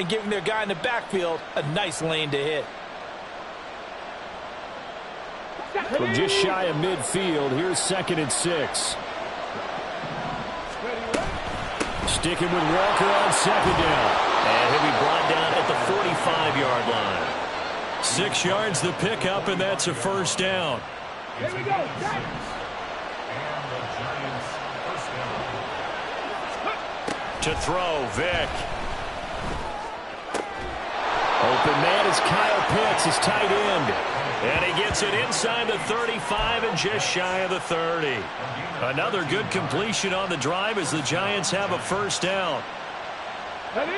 and giving their guy in the backfield a nice lane to hit. From just shy of midfield, here's 2nd and 6. Sticking with Walker on 2nd down. And he'll be brought down at the 45-yard line. 6 yards the pickup, and that's a first down. Here we go. To throw, Vick. Open man is Kyle Pitts, his tight end. And he gets it inside the 35 and just shy of the 30. Another good completion on the drive as the Giants have a first down. Ready?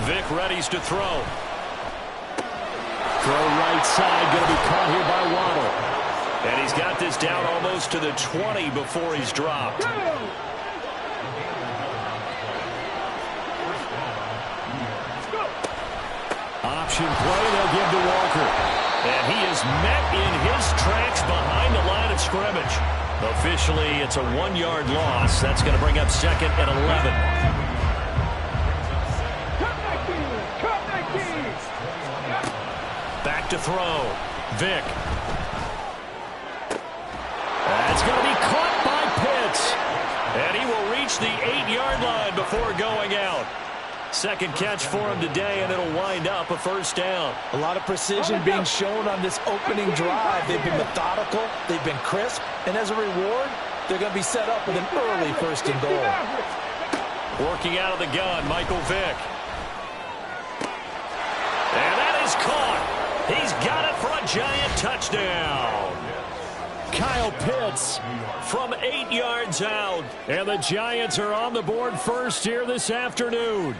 Vick readies to throw. Throw right side, going to be caught here by Waddle. And he's got this down almost to the 20 before he's dropped. Option play, they'll give to Walker. And he is met in his tracks behind the line of scrimmage. Officially, it's a 1-yard loss. That's going to bring up 2nd and 11. Back to throw. Vick. That's going to be caught by Pitts. And he will reach the 8-yard line before going out. Second catch for him today, and it'll wind up a first down. A lot of precision being shown on this opening drive. They've been methodical, they've been crisp, and as a reward, they're going to be set up with an early 1st and goal. Working out of the gun, Michael Vick. And that is caught. He's got it for a Giant touchdown. Kyle Pitts from 8 yards out. And the Giants are on the board first here this afternoon.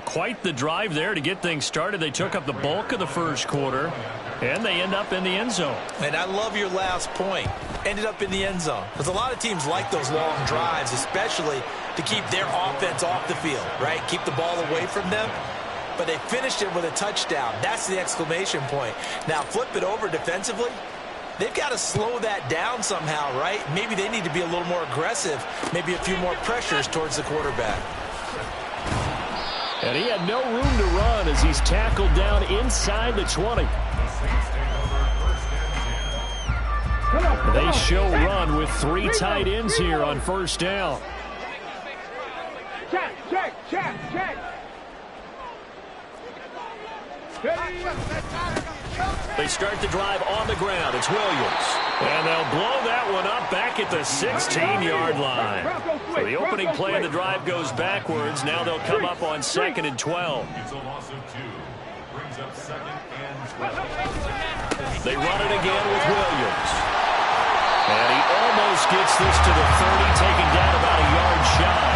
Quite the drive there to get things started. They took up the bulk of the first quarter, and they end up in the end zone. And I love your last point. Ended up in the end zone. Because a lot of teams like those long drives, especially to keep their offense off the field, right? Keep the ball away from them. But they finished it with a touchdown. That's the exclamation point. Now flip it over defensively. They've got to slow that down somehow, right? Maybe they need to be a little more aggressive. Maybe a few more pressures towards the quarterback. And he had no room to run as he's tackled down inside the 20. They show run with 3 tight ends here on first down. Check. They start the drive on the ground. It's Williams. And they'll blow that one up back at the 16-yard line. So the opening play of the drive goes backwards. Now they'll come up on 2nd and 12. They run it again with Williams. And he almost gets this to the 30, taken down about a yard shy.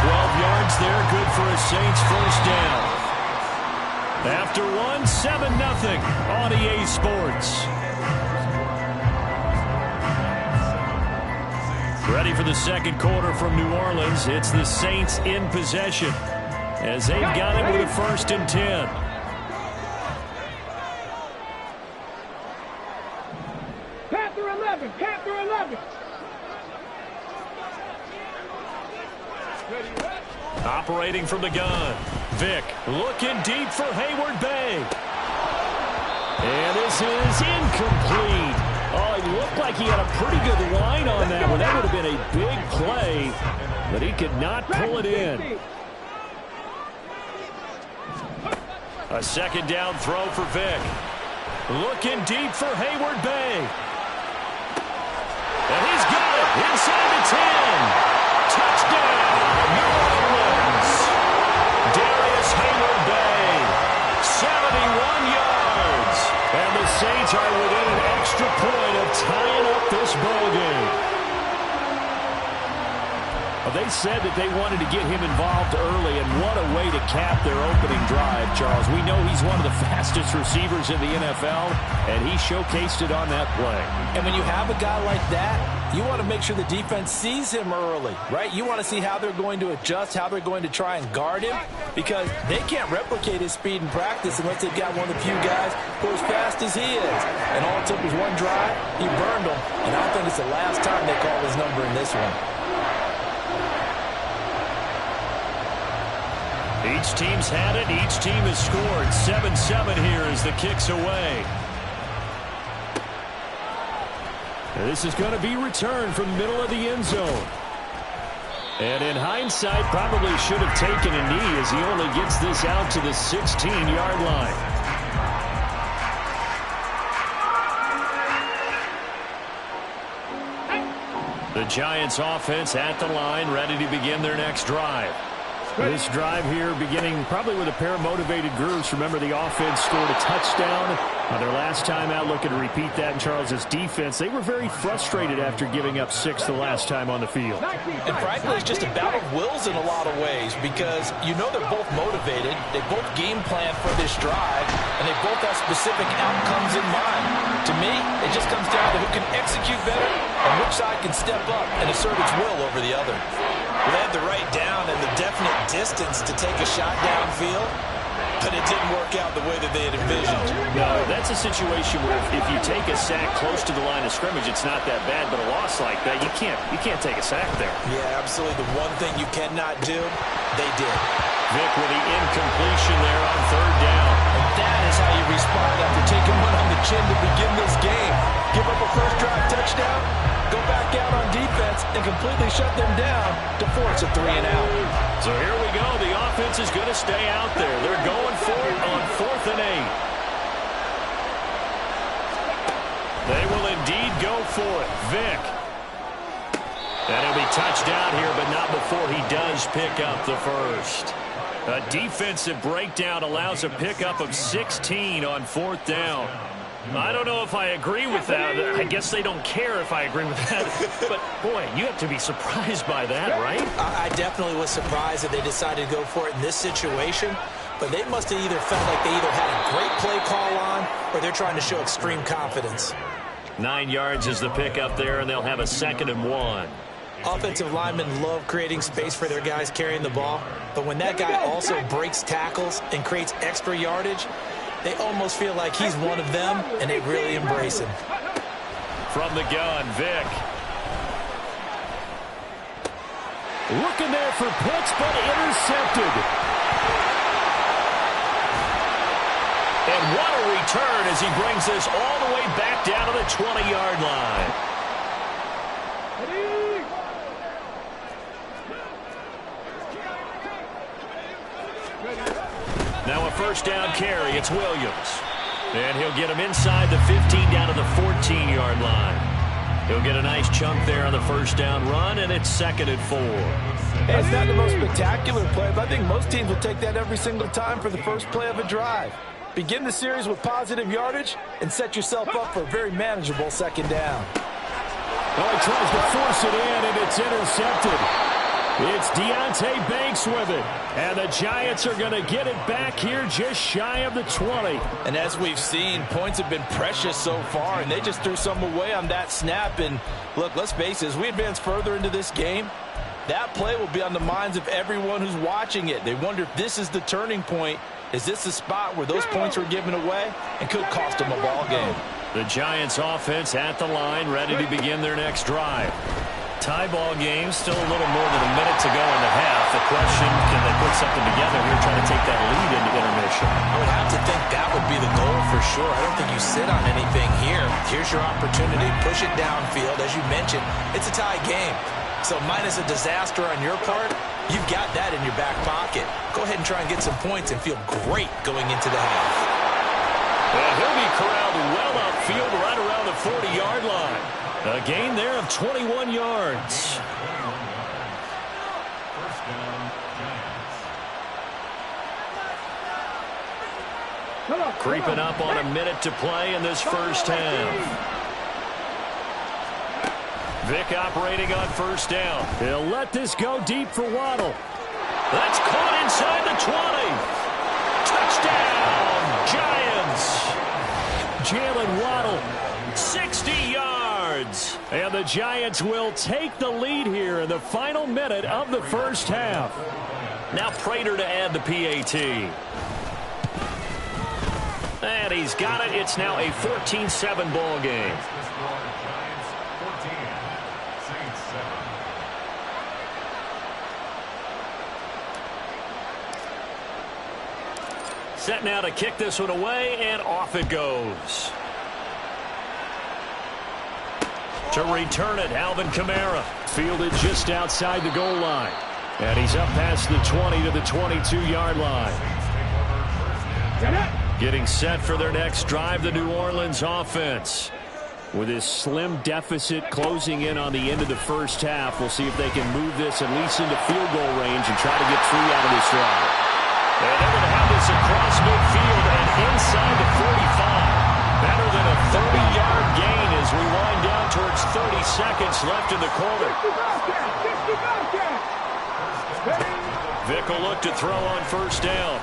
12 yards there, good for a Saints first down. After one, 7-0 on EA Sports. Ready for the second quarter from New Orleans. It's the Saints in possession as they've got it with a 1st and 10. Panther 11. Operating from the gun. Vick looking deep for Hayward Bay. And this is incomplete. Oh, it looked like he had a pretty good line on that one. That would have been a big play, but he could not pull it in. A 2nd down throw for Vick. Looking deep for Hayward Bay. And he's got it inside the 10. Touchdown, New Orleans. Darius Hayward Bay, 71 yards. And the Saints are within an extra point of tying up this ball game. Well, they said that they wanted to get him involved early, and what a way to cap their opening drive, Charles. We know he's one of the fastest receivers in the NFL, and he showcased it on that play. And when you have a guy like that, you want to make sure the defense sees him early, right? You want to see how they're going to adjust, how they're going to try and guard him, because they can't replicate his speed in practice unless they've got one of the few guys who are as fast as he is. And all it took was one drive, he burned them, and I don't think it's the last time they call his number in this one. Each team's had it. Each team has scored. 7-7 here as the kick's away. This is going to be returned from the middle of the end zone. And in hindsight, probably should have taken a knee as he only gets this out to the 16-yard line. The Giants offense at the line, ready to begin their next drive. This drive here beginning probably with a pair of motivated groups. Remember, the offense scored a touchdown on their last time out. Looking to repeat that in Charles's defense. They were very frustrated after giving up 6 the last time on the field. And frankly, it's just a battle of wills in a lot of ways because you know they're both motivated. They both game plan for this drive, and they both have specific outcomes in mind. To me, it just comes down to who can execute better and which side can step up and assert its will over the other. They had the right down and the definite distance to take a shot downfield, but it didn't work out the way that they had envisioned. No, that's a situation where if you take a sack close to the line of scrimmage, it's not that bad, but a loss like that, you can't take a sack there. Yeah, absolutely. The one thing you cannot do, they did. Vic with the incompletion there on third down. And that is how you respond after taking one on the chin to begin this game. Give up a first drive touchdown, go back out on defense, and completely shut them down to force a 3-and-out. So here we go. The offense is going to stay out there. They're going for it on 4th and 8. They will indeed go for it. Vic. And he'll be touched down here, but not before he does pick up the first. A defensive breakdown allows a pickup of 16 on 4th down. I don't know if I agree with that. I guess they don't care if I agree with that. But, boy, you have to be surprised by that, right? I definitely was surprised that they decided to go for it in this situation. But they must have either felt like they either had a great play call on or they're trying to show extreme confidence. 9 yards is the pickup there, and they'll have a 2nd and 1. Offensive linemen love creating space for their guys carrying the ball. But when that guy also breaks tackles and creates extra yardage, they almost feel like he's one of them, and they really embrace him. From the gun, Vic. Looking there for Pitts, but intercepted. And what a return as he brings this all the way back down to the 20-yard line. Now a first down carry. It's Williams. And he'll get him inside the 15 down to the 14-yard line. He'll get a nice chunk there on the first down run, and it's 2nd and 4. Hey, it's not the most spectacular play, but I think most teams will take that every single time for the first play of a drive. Begin the series with positive yardage and set yourself up for a very manageable 2nd down. Oh, he tries to force it in, and it's intercepted. It's Deonte Banks with it. And the Giants are going to get it back here just shy of the 20. And as we've seen, points have been precious so far, and they just threw some away on that snap. And look, let's face it, as we advance further into this game, that play will be on the minds of everyone who's watching it. They wonder if this is the turning point. Is this the spot where those points were given away and could cost them a ball game? The Giants offense at the line, ready to begin their next drive. Tie ball game, still a little more than a minute to go in the half. The question, can they put something together here, trying to take that lead into intermission? I would have to think that would be the goal for sure. I don't think you sit on anything here. Here's your opportunity. Push it downfield. As you mentioned, it's a tie game. So minus a disaster on your part, you've got that in your back pocket. Go ahead and try and get some points and feel great going into the half. And he'll be corralled well upfield right around the 40-yard line. A gain there of 21 yards. Creeping up on a minute to play in this first half. Vic operating on first down. He'll let this go deep for Waddle. That's caught inside the 20. Touchdown, Giants. Jalen Waddle. 60 yards. And the Giants will take the lead here in the final minute of the first half. Now Prater to add the PAT. And he's got it. It's now a 14-7 ball game. Set now to kick this one away, and off it goes. To return it, Alvin Kamara. Fielded just outside the goal line. And he's up past the 20 to the 22-yard line. Getting set for their next drive, the New Orleans offense. With his slim deficit closing in on the end of the first half, we'll see if they can move this at least into field goal range and try to get 3 out of this drive. And they're going to have this across midfield and inside the 45. Better than a 30-yard gain as we wind down towards 30 seconds left in the quarter. Vic will look to throw on first down.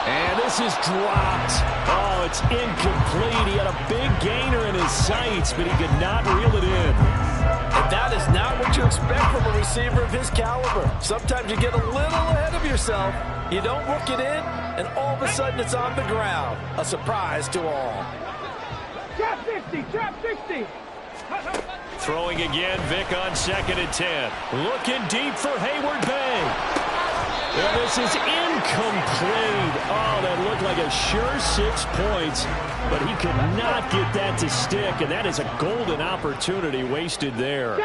And this is dropped. Oh, it's incomplete. He had a big gainer in his sights, but he could not reel it in. And that is not what you expect from a receiver of his caliber. Sometimes you get a little ahead of yourself. You don't work it in, and all of a sudden it's on the ground. A surprise to all. Trap 60, trap 60. Throwing again, Vic on 2nd and 10. Looking deep for Hayward Bay. And this is incomplete. Oh, that looked like a sure 6 points, but he could not get that to stick, and that is a golden opportunity wasted there.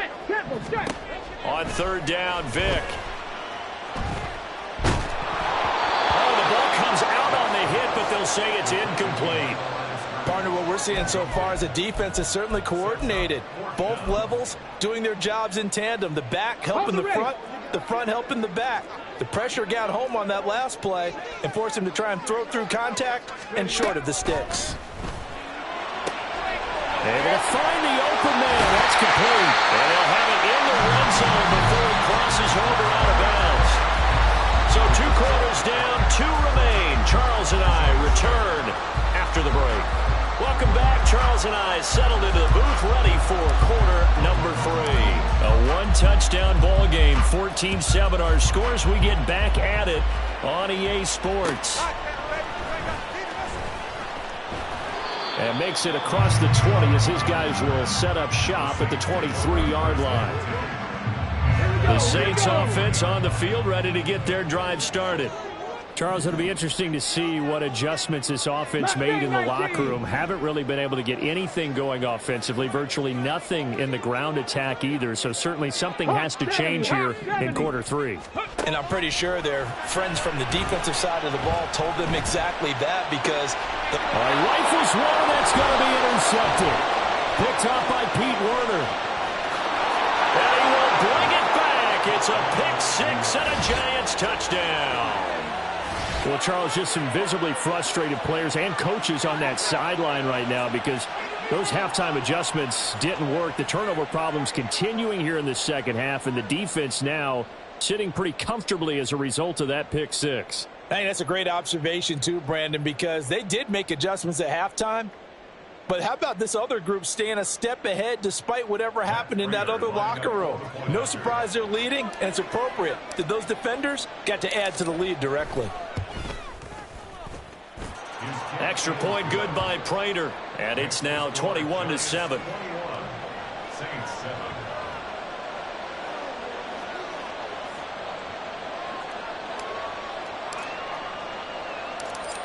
On 3rd down, Vic. Oh, the ball comes out on the hit, but they'll say it's incomplete. Partner, what we're seeing so far is the defense is certainly coordinated. Both levels doing their jobs in tandem. The back helping the front helping the back. The pressure got home on that last play and forced him to try and throw through contact and short of the sticks. Able to find the open man. That's complete. And they'll have it in the red zone before he crosses over out of bounds. So 2 quarters down, 2 remain. Charles and I return after the break. Welcome back. Charles and I settled into the booth, ready for quarter number 3. A 1-touchdown ball game, 14-7 our scores. We get back at it on EA Sports. And makes it across the 20 as his guys will set up shop at the 23-yard line. The Saints offense on the field, ready to get their drive started. Charles, it'll be interesting to see what adjustments this offense made in the locker room. Haven't really been able to get anything going offensively, virtually nothing in the ground attack either. So certainly something has to change here in quarter 3. And I'm pretty sure their friends from the defensive side of the ball told them exactly that, because rifles one that's going to be intercepted. Picked up by Pete Werner. And he will bring it back. It's a pick-6 and a Giants touchdown. Well, Charles, just some visibly frustrated players and coaches on that sideline right now because those halftime adjustments didn't work. The turnover problems continuing here in the second half, and the defense now sitting pretty comfortably as a result of that pick-6. Hey, that's a great observation too, Brandon, because they did make adjustments at halftime. But how about this other group staying a step ahead despite whatever happened in that other locker room? No surprise they're leading, and it's appropriate that those defenders got to add to the lead directly. Extra point good by Prater, and it's now 21-7.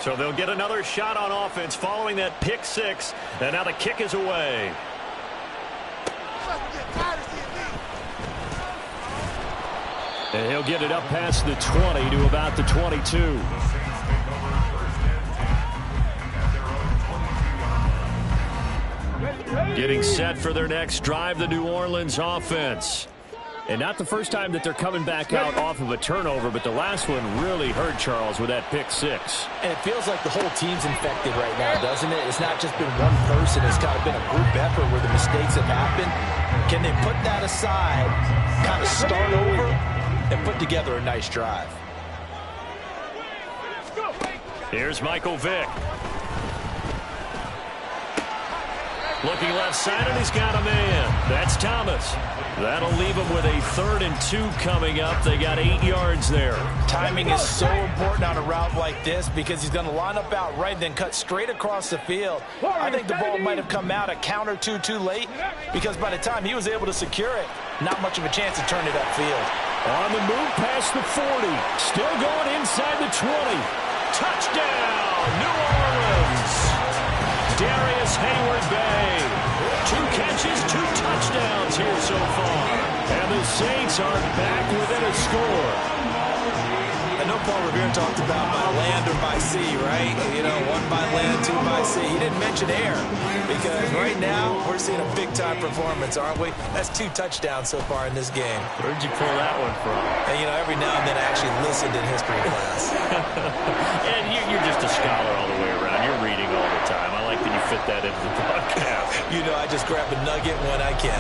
So they'll get another shot on offense following that pick-6, and now the kick is away. And he'll get it up past the 20 to about the 22. Getting set for their next drive, the New Orleans offense. And not the first time that they're coming back out off of a turnover, but the last one really hurt Charles with that pick six. And it feels like the whole team's infected right now, doesn't it? It's not just been one person. It's kind of been a group effort where the mistakes have happened. Can they put that aside, kind of start over, and put together a nice drive? Here's Michael Vick. Looking left side, and he's got a man. That's Thomas. That'll leave him with a 3rd and 2 coming up. They got 8 yards there. Timing is so important on a route like this because he's going to line up out right, then cut straight across the field. I think the ball might have come out a count or two too late because by the time he was able to secure it, not much of a chance to turn it upfield. On the move past the 40. Still going inside the 20. Touchdown, New Orleans. Darius Hayward-Bay. 2 catches, 2 touchdowns here so far. And the Saints are back within a score. I know Paul Revere talked about by land or by sea, right? You know, 1 by land, 2 by sea. He didn't mention air because right now we're seeing a big-time performance, aren't we? That's 2 touchdowns so far in this game. Where'd you pull that one from? And, you know, every now and then I actually listened in history class. And you're just a scholar all the way around. You're reading all the time. I like that you fit that into the podcast. You know, I just grab a nugget when I can.